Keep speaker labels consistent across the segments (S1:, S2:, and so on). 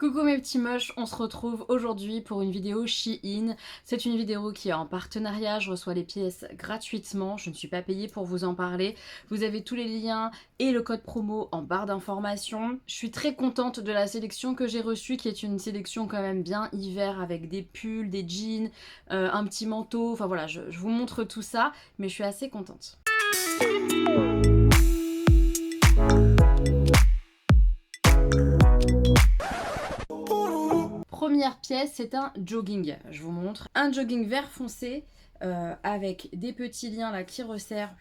S1: Coucou mes petits moches, on se retrouve aujourd'hui pour une vidéo Shein. C'est une vidéo qui est en partenariat, je reçois les pièces gratuitement, je ne suis pas payée pour vous en parler. Vous avez tous les liens et le code promo en barre d'informations. Je suis très contente de la sélection que j'ai reçue, qui est une sélection quand même bien hiver avec des pulls, des jeans, un petit manteau, enfin voilà, je vous montre tout ça, mais je suis assez contente. Première pièce, c'est un jogging. Je vous montre. Un jogging vert foncé avec des petits liens là qui resserrent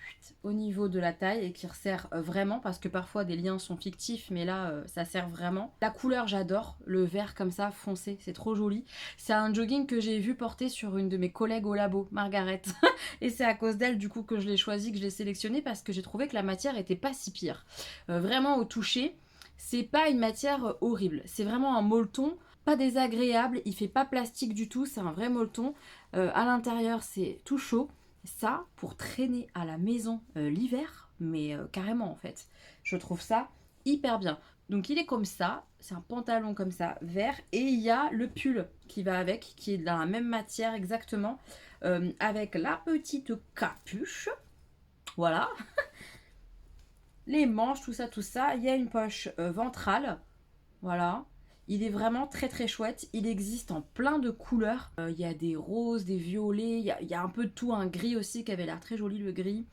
S1: au niveau de la taille et qui resserrent vraiment parce que parfois des liens sont fictifs mais là ça sert vraiment. La couleur j'adore, le vert comme ça foncé, c'est trop joli. C'est un jogging que j'ai vu porter sur une de mes collègues au labo, Margaret. Et c'est à cause d'elle du coup que je l'ai choisi, que je l'ai sélectionné parce que j'ai trouvé que la matière était pas si pire. Vraiment au toucher, c'est pas une matière horrible, c'est vraiment un molleton pas désagréable, il fait pas plastique du tout, c'est un vrai molleton. À l'intérieur, c'est tout chaud. Ça, pour traîner à la maison l'hiver, mais carrément en fait. Je trouve ça hyper bien. Donc il est comme ça, c'est un pantalon comme ça, vert, et il y a le pull qui va avec, qui est dans la même matière exactement, avec la petite capuche. Voilà. Les manches, tout ça, tout ça. Il y a une poche ventrale. Voilà. Il est vraiment très très chouette. Il existe en plein de couleurs. Il y a des roses, des violets, il y a un peu de tout, un gris aussi qui avait l'air très joli, le gris.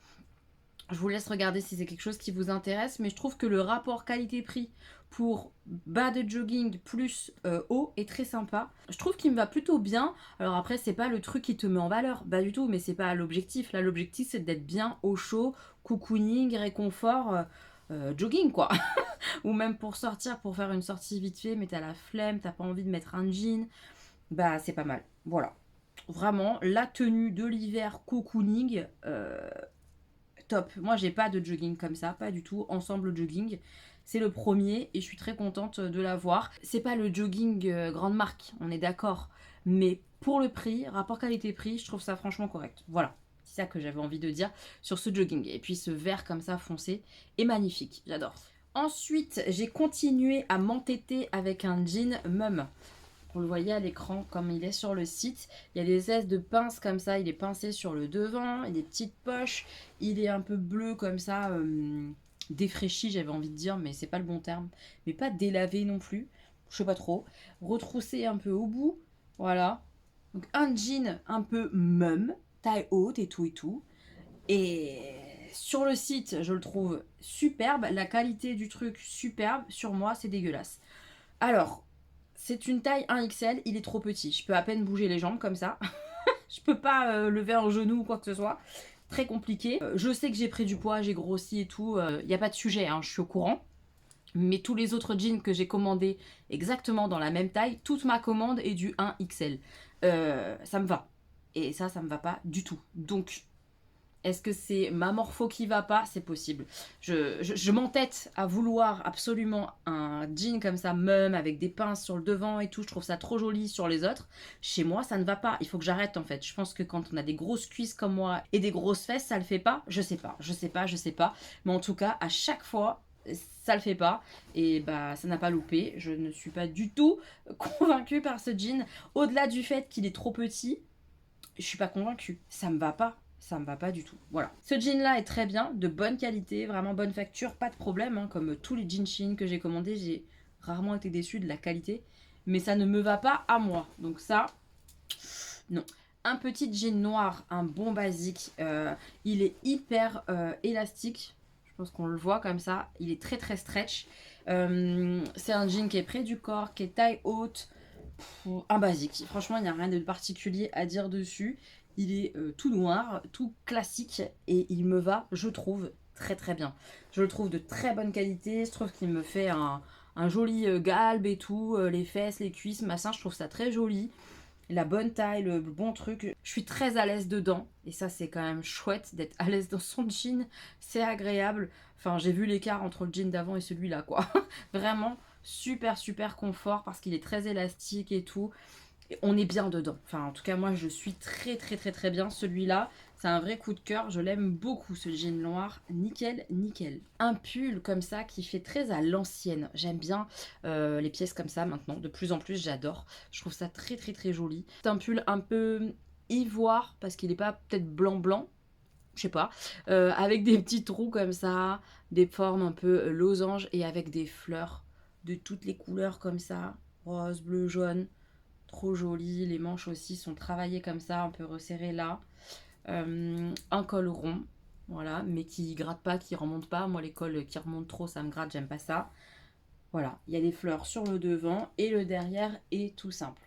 S1: Je vous laisse regarder si c'est quelque chose qui vous intéresse, mais je trouve que le rapport qualité-prix pour bas de jogging plus haut est très sympa. Je trouve qu'il me va plutôt bien. Alors après, c'est pas le truc qui te met en valeur, pas du tout, mais c'est pas l'objectif. Là, l'objectif, c'est d'être bien au chaud, cocooning, réconfort, jogging quoi. Ou même pour sortir, pour faire une sortie vite fait, mais t'as la flemme, t'as pas envie de mettre un jean, bah c'est pas mal. Voilà. Vraiment, la tenue de l'hiver cocooning, top. Moi, j'ai pas de jogging comme ça, pas du tout. Ensemble jogging, c'est le premier et je suis très contente de l'avoir. C'est pas le jogging grande marque, on est d'accord. Mais pour le prix, rapport qualité-prix, je trouve ça franchement correct. Voilà. C'est ça que j'avais envie de dire sur ce jogging. Et puis ce vert comme ça foncé est magnifique, j'adore. Ensuite, j'ai continué à m'entêter avec un jean mum. Vous le voyez à l'écran comme il est sur le site. Il y a des espèces de pinces comme ça. Il est pincé sur le devant. Il y a des petites poches. Il est un peu bleu comme ça. Défraîchi j'avais envie de dire. Mais c'est pas le bon terme. Mais pas délavé non plus. Je sais pas trop. Retroussé un peu au bout. Voilà. Donc un jean un peu mum. Taille haute et tout et tout. Et sur le site, je le trouve superbe. La qualité du truc, superbe. Sur moi, c'est dégueulasse. Alors, c'est une taille 1XL, il est trop petit. Je peux à peine bouger les jambes comme ça. Je peux pas lever un genou ou quoi que ce soit. Très compliqué. Je sais que j'ai pris du poids, j'ai grossi et tout. Il n'y a pas de sujet, hein, je suis au courant. Mais tous les autres jeans que j'ai commandés exactement dans la même taille, toute ma commande est du 1XL. Ça me va. Et ça me va pas du tout. Donc, est-ce que c'est ma morpho qui va pas? C'est possible. Je m'entête à vouloir absolument un jean comme ça, mum, avec des pinces sur le devant et tout. Je trouve ça trop joli sur les autres. Chez moi, ça ne va pas. Il faut que j'arrête en fait. Je pense que quand on a des grosses cuisses comme moi et des grosses fesses, ça le fait pas. Je sais pas, je sais pas, je sais pas. Mais en tout cas, à chaque fois, ça le fait pas. Et bah, ça n'a pas loupé. Je ne suis pas du tout convaincue par ce jean. Au-delà du fait qu'il est trop petit, je suis pas convaincue. Ça me va pas. Ça me va pas du tout. Voilà. Ce jean là est très bien, de bonne qualité, vraiment bonne facture, pas de problème. Hein, comme tous les jeans Shein que j'ai commandés, j'ai rarement été déçue de la qualité. Mais ça ne me va pas à moi. Donc ça, non. Un petit jean noir, un bon basique. Il est hyper élastique. Je pense qu'on le voit comme ça. Il est très très stretch. C'est un jean qui est près du corps, qui est taille haute. Un basique. Franchement, il n'y a rien de particulier à dire dessus. Il est tout noir, tout classique et il me va, je trouve, très très bien. Je le trouve de très bonne qualité. Je trouve qu'il me fait un joli galbe et tout. Les fesses, les cuisses, machin, je trouve ça très joli. La bonne taille, le bon truc. Je suis très à l'aise dedans. Et ça, c'est quand même chouette d'être à l'aise dans son jean. C'est agréable. Enfin, j'ai vu l'écart entre le jean d'avant et celui-là, quoi. Vraiment super super confort parce qu'il est très élastique et tout. Et on est bien dedans. Enfin, en tout cas, moi, je suis très très très très bien. Celui-là, C'est un vrai coup de cœur, je l'aime beaucoup ce jean noir, nickel, nickel. Un pull comme ça qui fait très à l'ancienne, j'aime bien les pièces comme ça maintenant, de plus en plus j'adore. Je trouve ça très très très joli. C'est un pull un peu ivoire parce qu'il n'est pas peut-être blanc blanc, je sais pas, avec des petits trous comme ça, des formes un peu losange et avec des fleurs de toutes les couleurs comme ça, rose, bleu, jaune, trop joli. Les manches aussi sont travaillées comme ça, un peu resserrées là. Un col rond, voilà, mais qui gratte pas, qui remonte pas. Moi les cols qui remontent trop, ça me gratte, j'aime pas ça. Voilà, il y a des fleurs sur le devant et le derrière est tout simple.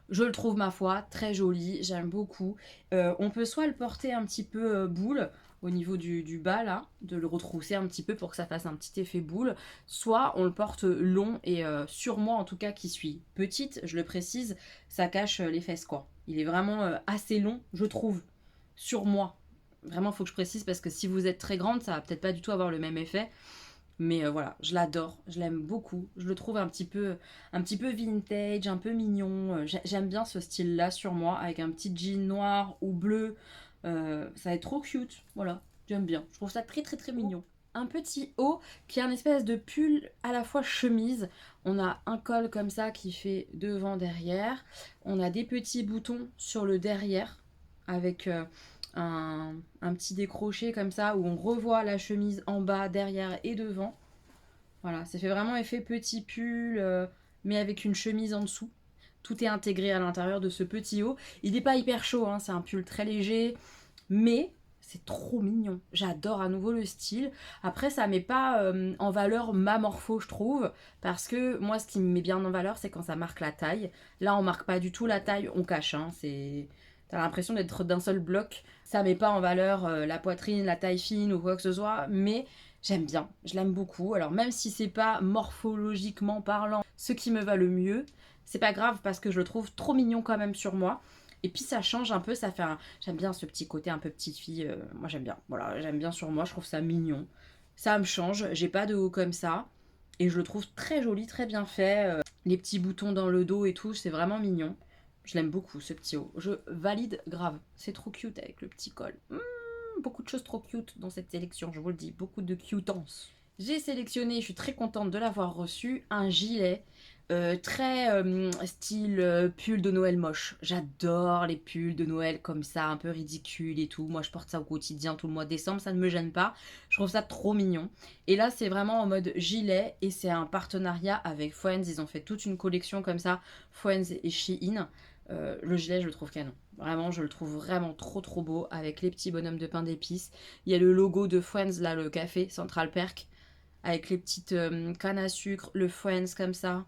S1: Je le trouve, ma foi, très joli, j'aime beaucoup. On peut soit le porter un petit peu boule au niveau du bas là, de le retrousser un petit peu pour que ça fasse un petit effet boule, soit on le porte long et sur moi en tout cas qui suis petite, je le précise, ça cache les fesses quoi. Il est vraiment assez long, je trouve, sur moi. Vraiment, il faut que je précise parce que si vous êtes très grande, ça va peut-être pas du tout avoir le même effet. Mais voilà, je l'adore, je l'aime beaucoup. Je le trouve un petit peu vintage, un peu mignon. J'aime bien ce style-là sur moi, avec un petit jean noir ou bleu. Ça va être trop cute, voilà, j'aime bien. Je trouve ça très très très mignon. Un petit haut qui est un espèce de pull à la fois chemise. On a un col comme ça qui fait devant, derrière. On a des petits boutons sur le derrière avec un petit décroché comme ça où on revoit la chemise en bas, derrière et devant. Voilà, ça fait vraiment effet petit pull, mais avec une chemise en dessous. Tout est intégré à l'intérieur de ce petit haut. Il n'est pas hyper chaud, hein, c'est un pull très léger, mais c'est trop mignon. J'adore à nouveau le style. Après, ça met pas en valeur ma morpho, je trouve, parce que moi, ce qui me met bien en valeur, c'est quand ça marque la taille. Là, on marque pas du tout la taille, on cache. Hein, t'as l'impression d'être d'un seul bloc. Ça met pas en valeur la poitrine, la taille fine ou quoi que ce soit, mais j'aime bien, je l'aime beaucoup. Alors même si c'est pas morphologiquement parlant ce qui me va le mieux, c'est pas grave parce que je le trouve trop mignon quand même sur moi. Et puis ça change un peu, ça fait j'aime bien ce petit côté un peu petite fille, moi j'aime bien. Voilà, j'aime bien sur moi, je trouve ça mignon. Ça me change, j'ai pas de haut comme ça. Et je le trouve très joli, très bien fait. Les petits boutons dans le dos et tout, c'est vraiment mignon. Je l'aime beaucoup ce petit haut. Je valide grave. C'est trop cute avec le petit col. Beaucoup de choses trop cute dans cette sélection, je vous le dis. Beaucoup de cutance. J'ai sélectionné, je suis très contente de l'avoir reçu, un gilet très style pull de Noël moche. J'adore les pulls de Noël comme ça, un peu ridicules et tout. Moi, je porte ça au quotidien tout le mois de décembre, ça ne me gêne pas. Je trouve ça trop mignon. Et là, c'est vraiment en mode gilet et c'est un partenariat avec Friends. Ils ont fait toute une collection comme ça, Friends et Shein. Le gilet, je le trouve canon. Vraiment, je le trouve vraiment trop trop beau avec les petits bonhommes de pain d'épices. Il y a le logo de Friends, là, le café Central Perk, avec les petites cannes à sucre, le Friends comme ça.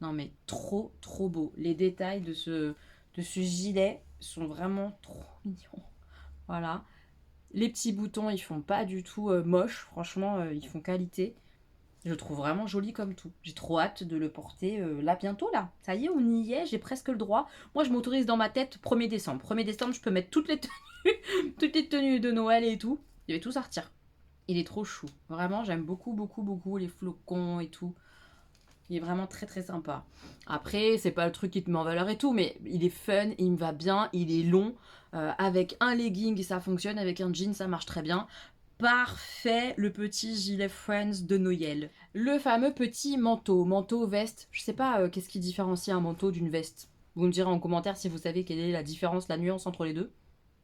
S1: Non mais trop trop beau. Les détails de ce gilet sont vraiment trop mignons. Voilà. Les petits boutons, ils font pas du tout moche. Franchement, ils font qualité. Je le trouve vraiment joli comme tout. J'ai trop hâte de le porter là bientôt là. Ça y est, on y est, j'ai presque le droit. Moi, je m'autorise dans ma tête 1er décembre. 1er décembre, je peux mettre toutes les tenues, toutes les tenues de Noël et tout. Je vais tout sortir. Il est trop chou. Vraiment, j'aime beaucoup, beaucoup, beaucoup les flocons et tout. Il est vraiment très très sympa. Après, c'est pas le truc qui te met en valeur et tout, mais il est fun, il me va bien, il est long. Avec un legging, ça fonctionne. Avec un jean, ça marche très bien. Parfait, le petit gilet Friends de Noël. Le fameux petit manteau veste. Je sais pas qu'est-ce qui différencie un manteau d'une veste. Vous me direz en commentaire si vous savez quelle est la différence, la nuance entre les deux.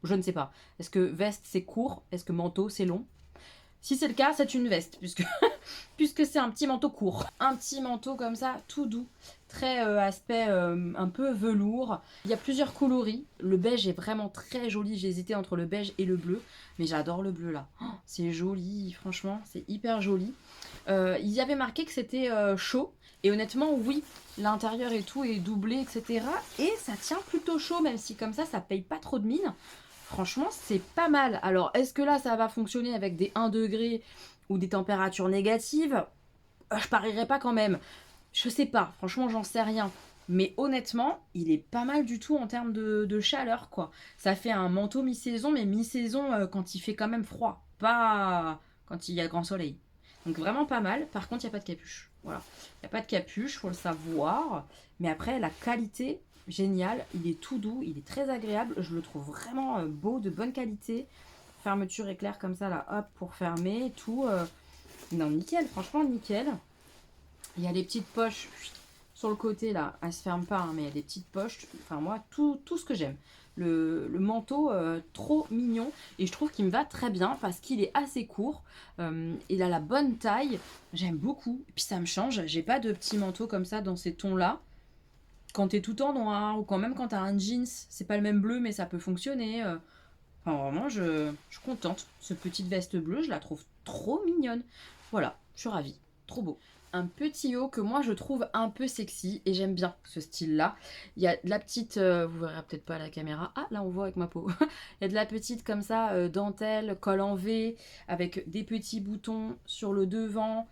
S1: Je ne sais pas. Est-ce que veste c'est court? Est-ce que manteau c'est long? Si c'est le cas, c'est une veste, puisque c'est un petit manteau court. Un petit manteau comme ça, tout doux, très aspect un peu velours. Il y a plusieurs coloris. Le beige est vraiment très joli. J'ai hésité entre le beige et le bleu, mais j'adore le bleu là. Oh, c'est joli, franchement, c'est hyper joli. Il y avait marqué que c'était chaud, et honnêtement, oui, l'intérieur et tout est doublé, etc. Et ça tient plutôt chaud, même si comme ça paye pas trop de mine. Franchement, c'est pas mal. Alors, est-ce que là, ça va fonctionner avec des 1 degré ou des températures négatives? Je parierais pas quand même. Je sais pas. Franchement, j'en sais rien. Mais honnêtement, il est pas mal du tout en termes de chaleur, quoi. Ça fait un manteau mi-saison, mais mi-saison quand il fait quand même froid. Pas quand il y a grand soleil. Donc vraiment pas mal. Par contre, il n'y a pas de capuche. Voilà. Il n'y a pas de capuche, faut le savoir. Mais après, la qualité, génial. Il est tout doux, il est très agréable. Je le trouve vraiment beau, de bonne qualité. Fermeture éclair comme ça, là, hop, pour fermer et tout. Non, nickel, franchement, nickel. Il y a des petites poches sur le côté, là. Elle se ferme pas, hein, mais il y a des petites poches. Enfin, moi, tout ce que j'aime. Le manteau, trop mignon. Et je trouve qu'il me va très bien parce qu'il est assez court. Il a la bonne taille. J'aime beaucoup. Et puis, ça me change. J'ai pas de petits manteaux comme ça dans ces tons-là. Quand t'es tout en noir ou quand même quand t'as un jeans, c'est pas le même bleu, mais ça peut fonctionner. Enfin, vraiment, je suis contente. Cette petite veste bleue, je la trouve trop mignonne. Voilà, je suis ravie. Trop beau. Un petit haut que moi je trouve un peu sexy et j'aime bien ce style-là. Il y a de la petite, vous verrez peut-être pas à la caméra. Ah, là on voit avec ma peau. Il y a de la petite comme ça, dentelle, col en V, avec des petits boutons sur le devant,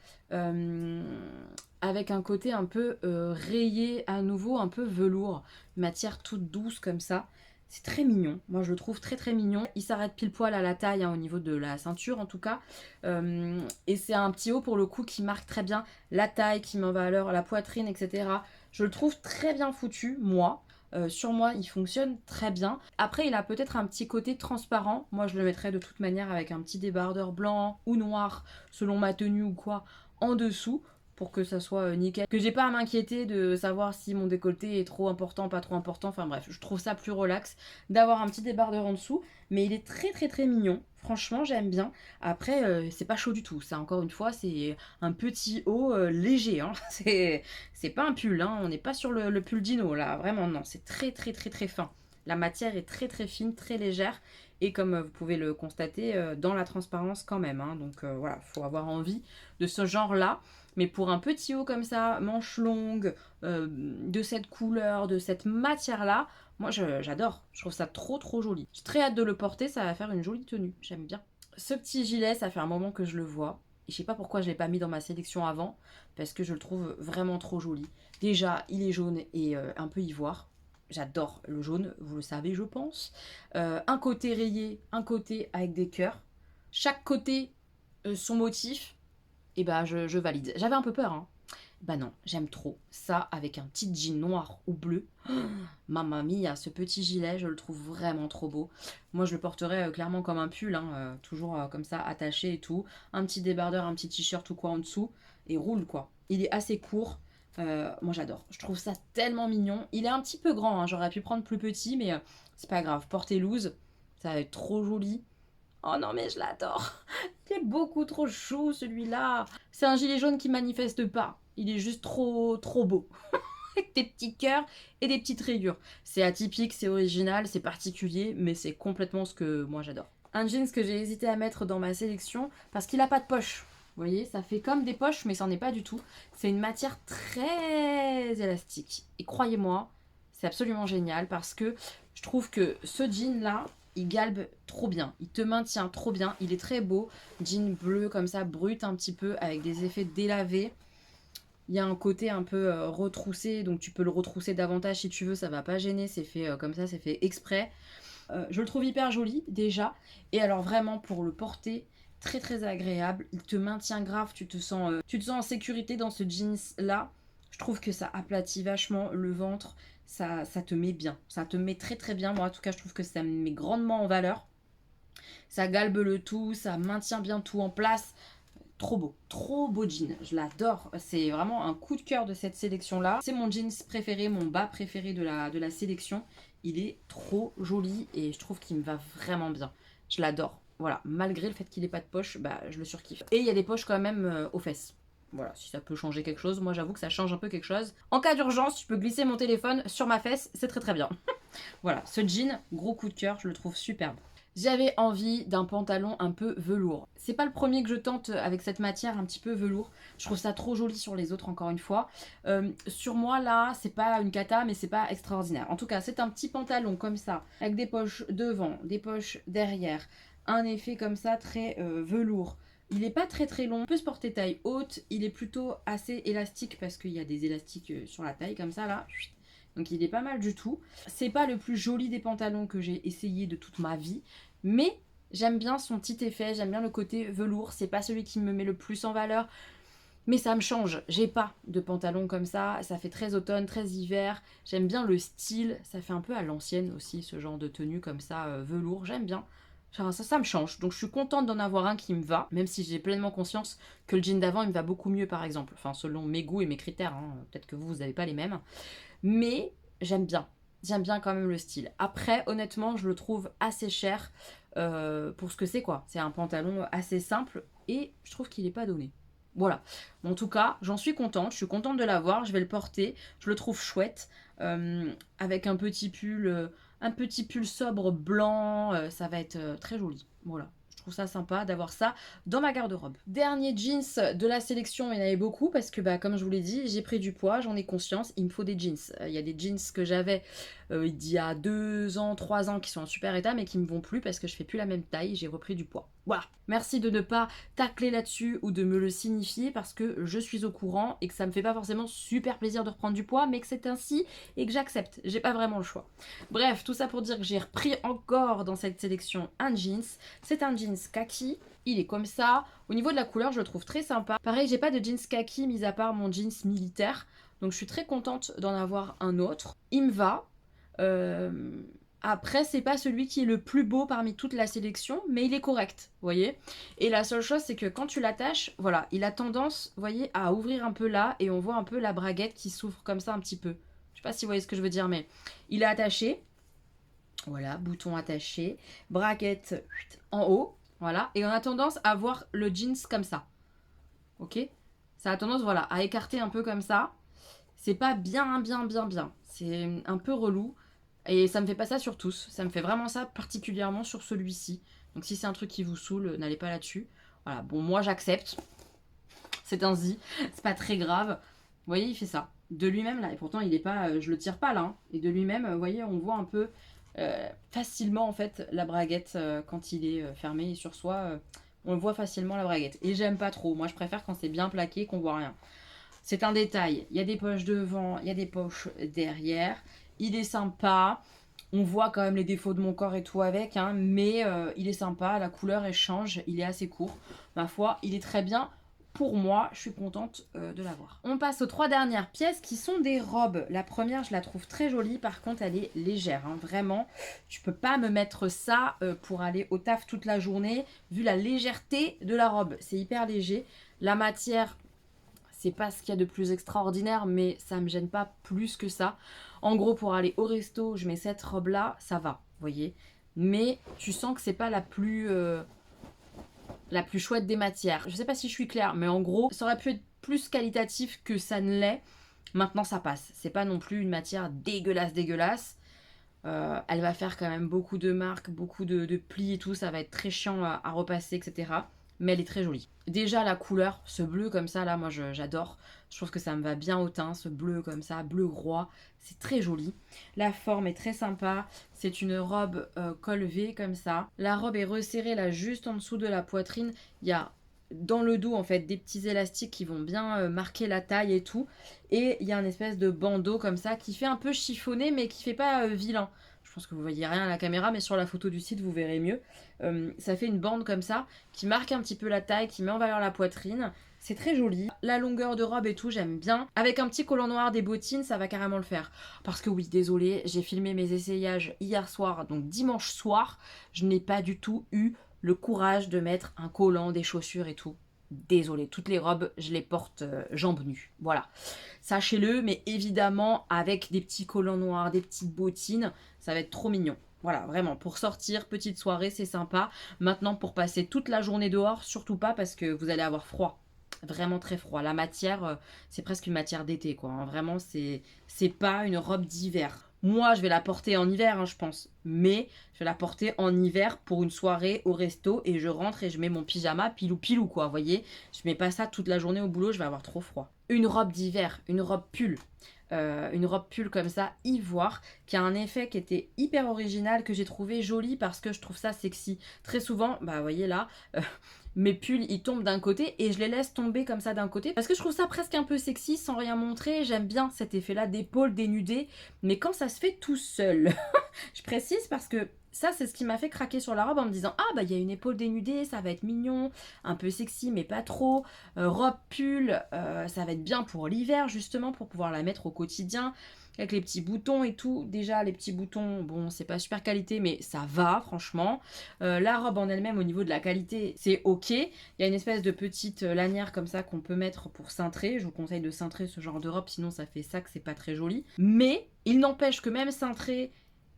S1: avec un côté un peu rayé à nouveau, un peu velours. Matière toute douce comme ça. C'est très mignon, moi je le trouve très très mignon. Il s'arrête pile poil à la taille, hein, au niveau de la ceinture en tout cas. Et c'est un petit haut pour le coup qui marque très bien la taille, qui met en valeur la poitrine, etc. Je le trouve très bien foutu, moi. Sur moi, il fonctionne très bien. Après, il a peut-être un petit côté transparent. Moi, je le mettrais de toute manière avec un petit débardeur blanc ou noir, selon ma tenue ou quoi, en dessous pour que ça soit nickel. Que j'ai pas à m'inquiéter de savoir si mon décolleté est trop important, pas trop important. Enfin bref, je trouve ça plus relax d'avoir un petit débardeur en dessous. Mais il est très très très mignon. Franchement, j'aime bien. Après, c'est pas chaud du tout. Ça, encore une fois, c'est un petit haut léger. Hein. C'est pas un pull. Hein. On n'est pas sur le pull dino là. Vraiment, non. C'est très très très très fin. La matière est très très fine, très légère. Et comme vous pouvez le constater, dans la transparence quand même. Hein. Donc voilà, faut avoir envie de ce genre-là. Mais pour un petit haut comme ça, manche longue, de cette couleur, de cette matière-là, moi j'adore. Je trouve ça trop trop joli. J'ai très hâte de le porter, ça va faire une jolie tenue. J'aime bien. Ce petit gilet, ça fait un moment que je le vois. Et je sais pas pourquoi je l'ai pas mis dans ma sélection avant, parce que je le trouve vraiment trop joli. Déjà, il est jaune et un peu ivoire. J'adore le jaune, vous le savez, je pense. Un côté rayé, un côté avec des cœurs. Chaque côté, son motif. Et bah je valide. J'avais un peu peur, hein. Bah non, j'aime trop. Ça, avec un petit jean noir ou bleu. Mamma mia, ce petit gilet, je le trouve vraiment trop beau. Moi, je le porterais clairement comme un pull, hein, toujours comme ça, attaché et tout. Un petit débardeur, un petit t-shirt ou quoi en dessous. Et roule, quoi. Il est assez court. Moi, j'adore. Je trouve ça tellement mignon. Il est un petit peu grand, hein. J'aurais pu prendre plus petit, mais c'est pas grave. Portez loose, ça va être trop joli. Oh non, mais je l'adore. Il est beaucoup trop chou celui-là. C'est un gilet jaune qui manifeste pas. Il est juste trop trop beau. Avec des petits cœurs et des petites rayures. C'est atypique, c'est original, c'est particulier, mais c'est complètement ce que moi j'adore. Un jeans que j'ai hésité à mettre dans ma sélection parce qu'il a pas de poche. Vous voyez, ça fait comme des poches, mais ça n'en est pas du tout. C'est une matière très élastique. Et croyez-moi, c'est absolument génial parce que je trouve que ce jean-là, il galbe trop bien. Il te maintient trop bien. Il est très beau. Jean bleu comme ça, brut un petit peu, avec des effets délavés. Il y a un côté un peu retroussé, donc tu peux le retrousser davantage si tu veux, ça va pas gêner, c'est fait comme ça, c'est fait exprès. Je le trouve hyper joli déjà, et alors vraiment pour le porter, très très agréable, il te maintient grave, tu te sens en sécurité dans ce jeans là. Je trouve que ça aplatit vachement le ventre, ça te met bien, ça te met très très bien, moi en tout cas je trouve que ça me met grandement en valeur. Ça galbe le tout, ça maintient bien tout en place. Trop beau jean, je l'adore. C'est vraiment un coup de cœur de cette sélection-là. C'est mon jeans préféré, mon bas préféré de la sélection. Il est trop joli et je trouve qu'il me va vraiment bien. Je l'adore. Voilà, malgré le fait qu'il n'ait pas de poche, bah, je le surkiffe. Et il y a des poches quand même aux fesses. Voilà, si ça peut changer quelque chose, moi j'avoue que ça change un peu quelque chose. En cas d'urgence, je peux glisser mon téléphone sur ma fesse, c'est très très bien. Voilà, ce jean, gros coup de cœur, je le trouve superbe. J'avais envie d'un pantalon un peu velours. C'est pas le premier que je tente avec cette matière un petit peu velours. Je trouve ça trop joli sur les autres encore une fois. Sur moi là, c'est pas une cata mais c'est pas extraordinaire. En tout cas, c'est un petit pantalon comme ça, avec des poches devant, des poches derrière. Un effet comme ça très velours. Il est pas très très long, il peut se porter taille haute, il est plutôt assez élastique parce qu'il y a des élastiques sur la taille comme ça là. Donc il est pas mal du tout. C'est pas le plus joli des pantalons que j'ai essayé de toute ma vie, mais j'aime bien son petit effet, j'aime bien le côté velours. C'est pas celui qui me met le plus en valeur, Mais ça me change, j'ai pas de pantalon comme ça fait très automne, très hiver, j'aime bien le style, ça fait un peu à l'ancienne aussi ce genre de tenue comme ça, velours, j'aime bien. Genre, ça me change, donc je suis contente d'en avoir un qui me va, même si j'ai pleinement conscience que le jean d'avant il me va beaucoup mieux par exemple, enfin selon mes goûts et mes critères, hein. Peut-être que vous n'avez pas les mêmes, mais j'aime bien quand même le style. Après honnêtement je le trouve assez cher pour ce que c'est quoi, c'est un pantalon assez simple et je trouve qu'il n'est pas donné. Voilà. En tout cas, j'en suis contente. Je suis contente de l'avoir. Je vais le porter. Je le trouve chouette. Avec un petit pull sobre blanc. Ça va être très joli. Voilà. Je trouve ça sympa d'avoir ça dans ma garde-robe. Dernier jeans de la sélection, il y en avait beaucoup parce que, bah, comme je vous l'ai dit, j'ai pris du poids, j'en ai conscience, il me faut des jeans. Il y a des jeans que j'avais il y a 2 ans, 3 ans qui sont en super état mais qui me vont plus parce que je fais plus la même taille, j'ai repris du poids. Voilà. Merci de ne pas tacler là-dessus ou de me le signifier parce que je suis au courant et que ça me fait pas forcément super plaisir de reprendre du poids mais que c'est ainsi et que j'accepte. J'ai pas vraiment le choix. Bref, tout ça pour dire que j'ai repris encore dans cette sélection un jeans. C'est un jeans kaki. Il est comme ça. Au niveau de la couleur, je le trouve très sympa. Pareil, j'ai pas de jeans kaki mis à part mon jeans militaire. Donc je suis très contente d'en avoir un autre. Il me va. Après, c'est pas celui qui est le plus beau parmi toute la sélection, mais il est correct, vous voyez. Et la seule chose, c'est que quand tu l'attaches, voilà, il a tendance, vous voyez, à ouvrir un peu là, et on voit un peu la braguette qui s'ouvre comme ça un petit peu. Je sais pas si vous voyez ce que je veux dire, mais il est attaché. Voilà, bouton attaché, braguette en haut, voilà. Et on a tendance à voir le jeans comme ça, ok. Ça a tendance, voilà, à écarter un peu comme ça. C'est pas bien. C'est un peu relou. Et ça me fait pas ça sur tous. Ça me fait vraiment ça particulièrement sur celui-ci. Donc si c'est un truc qui vous saoule, n'allez pas là-dessus. Voilà, bon, moi j'accepte. C'est ainsi. C'est pas très grave. Vous voyez, il fait ça. De lui-même, là. Et pourtant, il est pas. Je le tire pas, là. Hein. Et de lui-même, vous voyez, on voit un peu facilement, en fait, la braguette quand il est fermé sur soi. On le voit facilement, la braguette. Et j'aime pas trop. Moi, je préfère quand c'est bien plaqué, qu'on voit rien. C'est un détail. Il y a des poches devant, il y a des poches derrière. Il est sympa. On voit quand même les défauts de mon corps et tout avec, hein, mais il est sympa. La couleur elle change. Il est assez court. Ma foi, il est très bien. Pour moi, je suis contente de l'avoir. On passe aux 3 dernières pièces qui sont des robes. La première, je la trouve très jolie. Par contre, elle est légère. Hein, vraiment, tu peux pas me mettre ça pour aller au taf toute la journée. Vu la légèreté de la robe, c'est hyper léger. La matière, c'est pas ce qu'il y a de plus extraordinaire, mais ça me gêne pas plus que ça. En gros, pour aller au resto, je mets cette robe-là, ça va, vous voyez. Mais tu sens que c'est pas la plus chouette des matières. Je sais pas si je suis claire, mais en gros, ça aurait pu être plus qualitatif que ça ne l'est. Maintenant, ça passe. C'est pas non plus une matière dégueulasse. Elle va faire quand même beaucoup de marques, beaucoup de plis et tout. Ça va être très chiant à repasser, etc. Mais elle est très jolie. Déjà la couleur, ce bleu comme ça là, moi j'adore. Je trouve que ça me va bien au teint, ce bleu comme ça, bleu roi, c'est très joli. La forme est très sympa, c'est une robe col V comme ça. La robe est resserrée là juste en dessous de la poitrine. Il y a dans le dos en fait des petits élastiques qui vont bien marquer la taille et tout. Et il y a un espèce de bandeau comme ça qui fait un peu chiffonné mais qui fait pas vilain. Je pense que vous voyez rien à la caméra, mais sur la photo du site, vous verrez mieux. Ça fait une bande comme ça, qui marque un petit peu la taille, qui met en valeur la poitrine. C'est très joli. La longueur de robe et tout, j'aime bien. Avec un petit collant noir, des bottines, ça va carrément le faire. Parce que oui, désolé, j'ai filmé mes essayages hier soir, donc dimanche soir. Je n'ai pas du tout eu le courage de mettre un collant, des chaussures et tout. Désolée, toutes les robes, je les porte jambes nues. Voilà. Sachez-le, mais évidemment, avec des petits collants noirs, des petites bottines, ça va être trop mignon. Voilà, vraiment, pour sortir, petite soirée, c'est sympa. Maintenant, pour passer toute la journée dehors, surtout pas parce que vous allez avoir froid. Vraiment très froid. La matière, c'est presque une matière d'été, quoi. Hein. Vraiment, c'est pas une robe d'hiver. Moi, je vais la porter en hiver, hein, je pense. Mais je vais la porter en hiver pour une soirée au resto et je rentre et je mets mon pyjama pilou, quoi. Vous voyez, je mets pas ça toute la journée au boulot, je vais avoir trop froid. Une robe d'hiver, une robe pull. Une robe pull comme ça, ivoire, qui a un effet qui était hyper original, que j'ai trouvé joli parce que je trouve ça sexy. Très souvent, bah vous voyez là, mes pulls ils tombent d'un côté et je les laisse tomber comme ça d'un côté parce que je trouve ça presque un peu sexy sans rien montrer. J'aime bien cet effet là d'épaule dénudée, mais quand ça se fait tout seul. Je précise parce que ça, c'est ce qui m'a fait craquer sur la robe en me disant, ah bah il y a une épaule dénudée, ça va être mignon, un peu sexy mais pas trop. Robe pull, ça va être bien pour l'hiver justement, pour pouvoir la mettre au quotidien. Avec les petits boutons et tout. Déjà, les petits boutons, bon, c'est pas super qualité, mais ça va, franchement. La robe en elle-même, au niveau de la qualité, c'est ok. Il y a une espèce de petite lanière comme ça qu'on peut mettre pour cintrer. Je vous conseille de cintrer ce genre de robe, sinon ça fait ça que c'est pas très joli. Mais il n'empêche que même cintré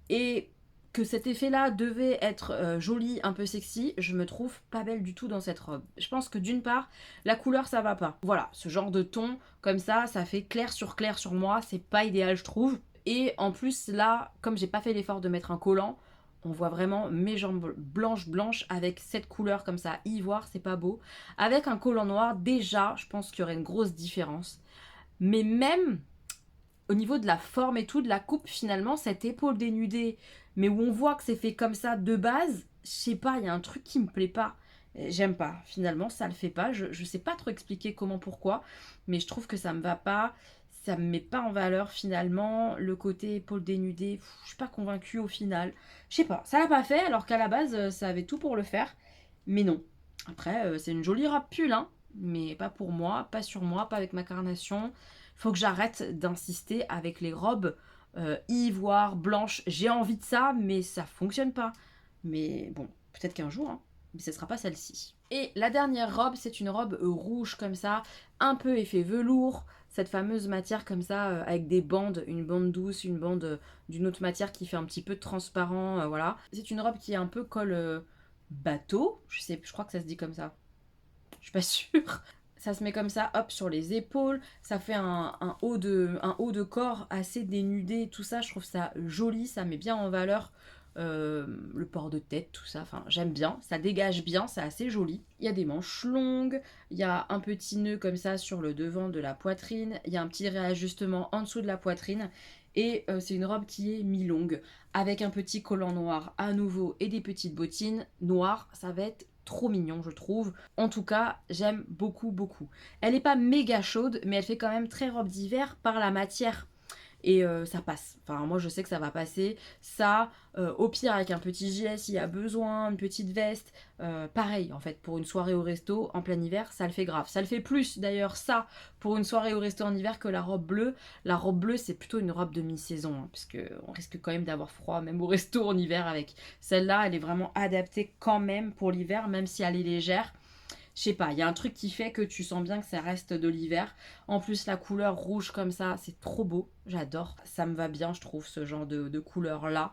S1: et que cet effet-là devait être joli, un peu sexy, je me trouve pas belle du tout dans cette robe. Je pense que d'une part, la couleur ça va pas. Voilà, ce genre de ton comme ça fait clair sur moi, c'est pas idéal je trouve. Et en plus là, comme j'ai pas fait l'effort de mettre un collant, on voit vraiment mes jambes blanches avec cette couleur comme ça, ivoire, c'est pas beau. Avec un collant noir, déjà, je pense qu'il y aurait une grosse différence. Mais même au niveau de la forme et tout, de la coupe, finalement, cette épaule dénudée, mais où on voit que c'est fait comme ça de base, je sais pas, il y a un truc qui me plaît pas. J'aime pas, finalement, ça le fait pas. Je sais pas trop expliquer comment, pourquoi, mais je trouve que ça me va pas. Ça me met pas en valeur finalement. Le côté épaule dénudée, je suis pas convaincue au final. Je sais pas, ça l'a pas fait alors qu'à la base, ça avait tout pour le faire. Mais non. Après, c'est une jolie robe pull, hein, mais pas pour moi, pas sur moi, pas avec ma carnation. Faut que j'arrête d'insister avec les robes ivoire, blanche. J'ai envie de ça, mais ça fonctionne pas. Mais bon, peut-être qu'un jour, hein, mais ce sera pas celle-ci. Et la dernière robe, c'est une robe rouge comme ça, un peu effet velours, cette fameuse matière comme ça, avec des bandes, une bande douce, une bande d'une autre matière qui fait un petit peu de transparent, voilà. C'est une robe qui est un peu col bateau, je crois que ça se dit comme ça. Je suis pas sûre. Ça se met comme ça, hop, sur les épaules. Ça fait un haut de corps assez dénudé. Tout ça, je trouve ça joli. Ça met bien en valeur le port de tête, tout ça. Enfin, j'aime bien. Ça dégage bien, c'est assez joli. Il y a des manches longues. Il y a un petit nœud comme ça sur le devant de la poitrine. Il y a un petit réajustement en dessous de la poitrine. Et c'est une robe qui est mi-longue. Avec un petit collant noir à nouveau et des petites bottines noires. Ça va être trop mignon je trouve. En tout cas, j'aime beaucoup. Elle n'est pas méga chaude, mais elle fait quand même très robe d'hiver par la matière. Et ça passe. Enfin, moi je sais que ça va passer. Ça, au pire avec un petit gilet s'il y a besoin, une petite veste. Pareil en fait, pour une soirée au resto en plein hiver, ça le fait grave. Ça le fait plus d'ailleurs ça pour une soirée au resto en hiver que la robe bleue. La robe bleue c'est plutôt une robe de mi-saison, hein, parce qu'on risque quand même d'avoir froid même au resto en hiver avec. Celle-là, elle est vraiment adaptée quand même pour l'hiver, même si elle est légère. Je sais pas, il y a un truc qui fait que tu sens bien que ça reste de l'hiver. En plus, la couleur rouge comme ça, c'est trop beau. J'adore. Ça me va bien, je trouve, ce genre de couleur-là.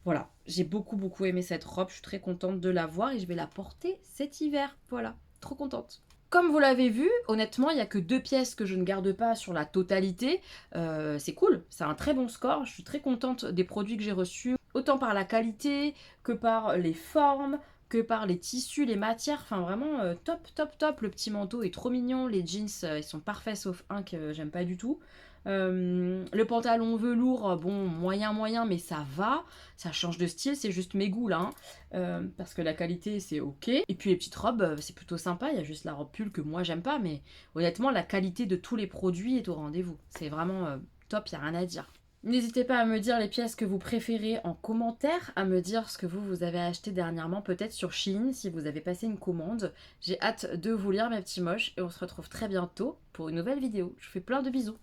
S1: Voilà, j'ai beaucoup aimé cette robe. Je suis très contente de la voir et je vais la porter cet hiver. Voilà, trop contente. Comme vous l'avez vu, honnêtement, il n'y a que 2 pièces que je ne garde pas sur la totalité. C'est cool, c'est un très bon score. Je suis très contente des produits que j'ai reçus, autant par la qualité que par les formes, que par les tissus, les matières. Enfin, vraiment top. Le petit manteau est trop mignon. Les jeans, ils sont parfaits, sauf un que j'aime pas du tout. Le pantalon velours, bon, moyen, mais ça va. Ça change de style, c'est juste mes goûts là. Parce que la qualité, c'est ok. Et puis les petites robes, c'est plutôt sympa. Il y a juste la robe pull que moi, j'aime pas. Mais honnêtement, la qualité de tous les produits est au rendez-vous. C'est vraiment top, il n'y a rien à dire. N'hésitez pas à me dire les pièces que vous préférez en commentaire, à me dire ce que vous avez acheté dernièrement, peut-être sur Shein, si vous avez passé une commande. J'ai hâte de vous lire mes petits moches et on se retrouve très bientôt pour une nouvelle vidéo. Je vous fais plein de bisous.